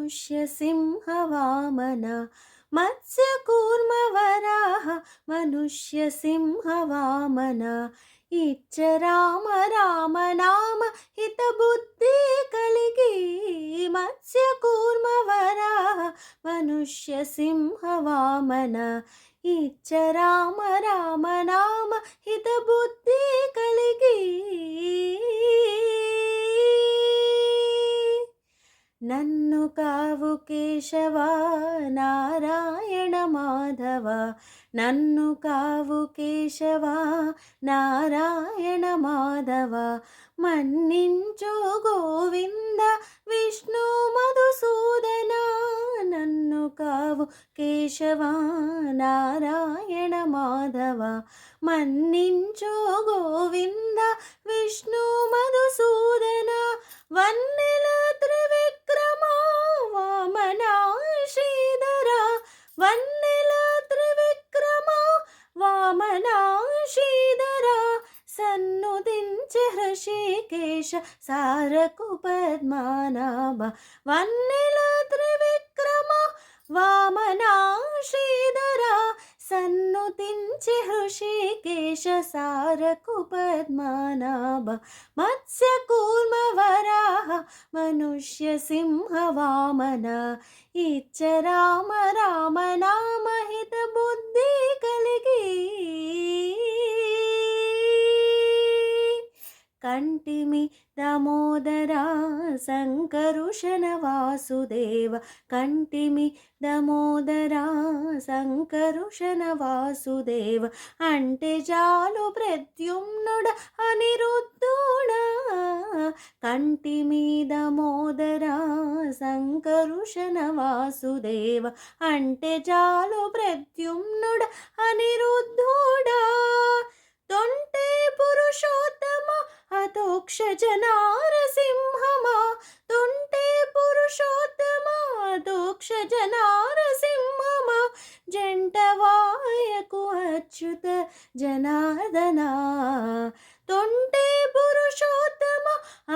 मनुष्य सिंह वामन मत्स्य कूर्म वराह मनुष्य सिंह वामन इच्छ राम राम नाम हित बुद्धि कलिगी मत्स्य कूर्म वराह मनुष्य सिंह वामन इच्छ राम राम नाम हित बुद्धि कलिगी నన్ను కావు కేశవ నారాయణ మాధవ నన్ను కావు కేశవ నారాయణ మాధవ మన్నించు గోవింద విష్ణు మధుసూదన నన్ను కావు కేశవ నారాయణ మాధవ మన్నించు గోవింద విష్ణు మధుసూదన వన్నెల త్రివిక్రమా వామనా శ్రీధర వన్నెల త్రివిక్రమా వామనా శ్రీధర సన్నుదించే హృషికేశ సారకు పద్మనాభ వన్నెల త్రివిక్రమా వామనా శ్రీధర సన్నుతించే హృషికేశ సారకు పద్మనాభ మత్స్య కూర్మ వరాహ మనుష్య సింహ వామన ఇచ్చ రామ రామ నామ హిత బుద్ధి కలిగి కంటిమి దామోదరా శంకరుషణ వాసుదేవ కంటిమి దామోదరా శంకరుషణ వాసుదేవ అంటే జాలు ప్రద్యుమ్నుడ అనిరుద్ధుడ కంటి మీద మోదరా శంకరుషణ వాసుదేవ అంటే జాలు ప్రద్యుమ్నుడ అనిరుద్ధుడా తొంటే పురుషోత్తమ అతోక్ష జనారసింహమా తొంటే పురుషోత్తమ అతోక్ష జనారసింహమా జంటవాయకు అచ్యుత జనార్దన తొంటే పురుషోత్తమ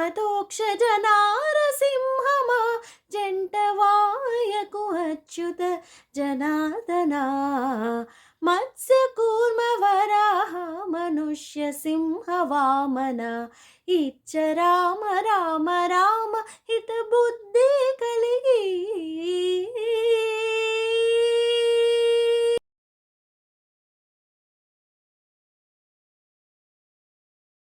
అతోక్ష జనారసింహమా జంటవాయకు అచ్యుత జనార్దన మత్స్య కూర్మ వరాహ మనుష్య సింహ వామన ఇచ్చ రామ రామ రామ హిత బుద్ధి కలిగి